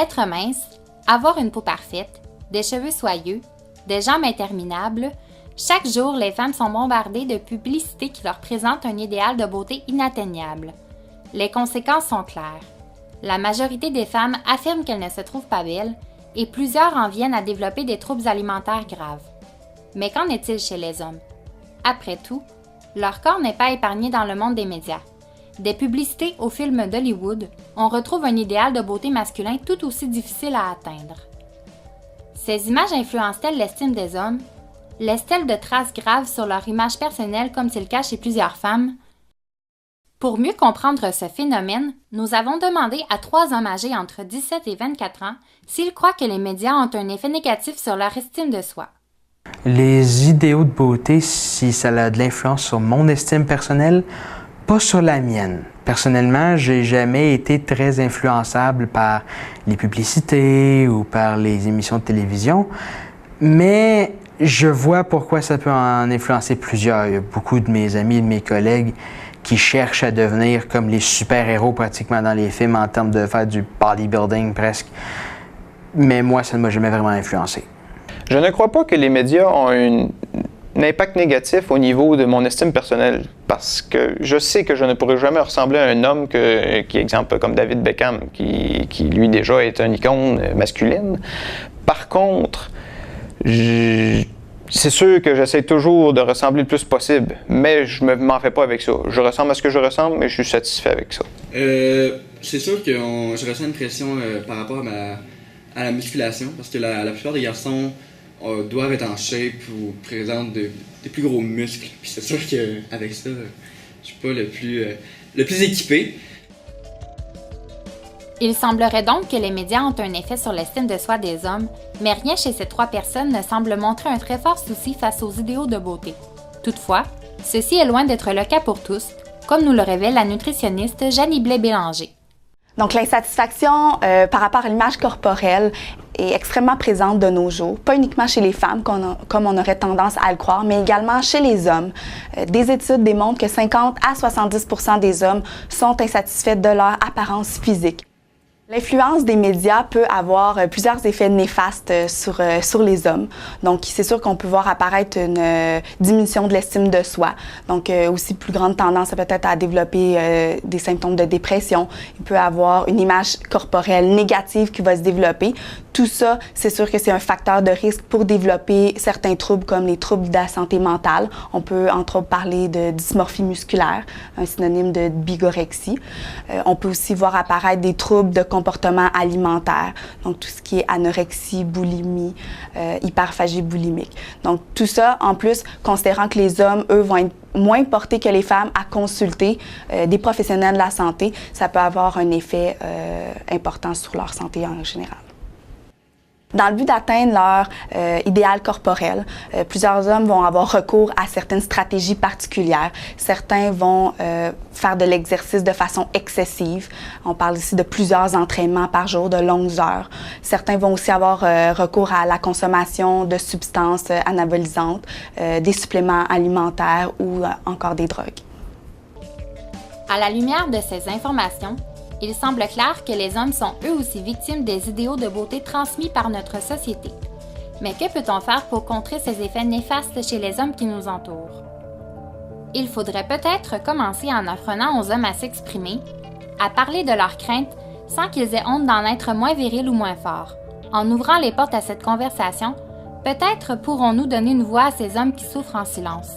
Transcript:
Être mince, avoir une peau parfaite, des cheveux soyeux, des jambes interminables, chaque jour, les femmes sont bombardées de publicités qui leur présentent un idéal de beauté inatteignable. Les conséquences sont claires. La majorité des femmes affirment qu'elles ne se trouvent pas belles et plusieurs en viennent à développer des troubles alimentaires graves. Mais qu'en est-il chez les hommes? Après tout, leur corps n'est pas épargné dans le monde des médias. Des publicités aux films d'Hollywood, on retrouve un idéal de beauté masculin tout aussi difficile à atteindre. Ces images influencent-elles l'estime des hommes? Laissent-elles de traces graves sur leur image personnelle comme c'est le cas chez plusieurs femmes? Pour mieux comprendre ce phénomène, nous avons demandé à 3 hommes âgés entre 17 et 24 ans s'ils croient que les médias ont un effet négatif sur leur estime de soi. Les idéaux de beauté, si ça a de l'influence sur mon estime personnelle, pas sur la mienne. Personnellement, j'ai jamais été très influençable par les publicités ou par les émissions de télévision, mais je vois pourquoi ça peut en influencer plusieurs. Il y a beaucoup de mes amis et de mes collègues qui cherchent à devenir comme les super-héros pratiquement dans les films en termes de faire du bodybuilding presque. Mais moi, ça ne m'a jamais vraiment influencé. Je ne crois pas que les médias ont un impact négatif au niveau de mon estime personnelle parce que je sais que je ne pourrai jamais ressembler à un homme qui exemple comme David Beckham, qui lui déjà est une icône masculine. Par contre, c'est sûr que j'essaie toujours de ressembler le plus possible, mais je ne m'en fais pas avec ça. Je ressemble à ce que je ressemble, mais je suis satisfait avec ça. C'est sûr que je ressens une pression par rapport à la musculation, parce que la plupart des garçons doivent être en shape ou présentent des plus gros muscles. Puis c'est sûr qu'avec ça, je suis pas le plus équipé. Il semblerait donc que les médias ont un effet sur l'estime de soi des hommes, mais rien chez ces 3 personnes ne semble montrer un très fort souci face aux idéaux de beauté. Toutefois, ceci est loin d'être le cas pour tous, comme nous le révèle la nutritionniste Jeannie Blais-Bélanger. Donc l'insatisfaction par rapport à l'image corporelle est extrêmement présente de nos jours, pas uniquement chez les femmes comme on aurait tendance à le croire, mais également chez les hommes. Des études démontrent que 50 à 70% des hommes sont insatisfaits de leur apparence physique. L'influence des médias peut avoir plusieurs effets néfastes sur les hommes. Donc, c'est sûr qu'on peut voir apparaître une diminution de l'estime de soi. Donc, aussi plus grande tendance peut-être à développer des symptômes de dépression. Il peut avoir une image corporelle négative qui va se développer. Tout ça, c'est sûr que c'est un facteur de risque pour développer certains troubles comme les troubles de la santé mentale. On peut entre autres parler de dysmorphie musculaire, un synonyme de bigorexie. On peut aussi voir apparaître des troubles de comportement alimentaire, donc tout ce qui est anorexie, boulimie, hyperphagie boulimique. Donc tout ça, en plus, considérant que les hommes, eux, vont être moins portés que les femmes à consulter des professionnels de la santé, ça peut avoir un effet important sur leur santé en général. Dans le but d'atteindre leur idéal corporel, plusieurs hommes vont avoir recours à certaines stratégies particulières. Certains vont faire de l'exercice de façon excessive. On parle ici de plusieurs entraînements par jour, de longues heures. Certains vont aussi avoir recours à la consommation de substances anabolisantes, des suppléments alimentaires ou encore des drogues. À la lumière de ces informations, il semble clair que les hommes sont eux aussi victimes des idéaux de beauté transmis par notre société. Mais que peut-on faire pour contrer ces effets néfastes chez les hommes qui nous entourent? Il faudrait peut-être commencer en apprenant aux hommes à s'exprimer, à parler de leurs craintes sans qu'ils aient honte d'en être moins virils ou moins forts. En ouvrant les portes à cette conversation, peut-être pourrons-nous donner une voix à ces hommes qui souffrent en silence.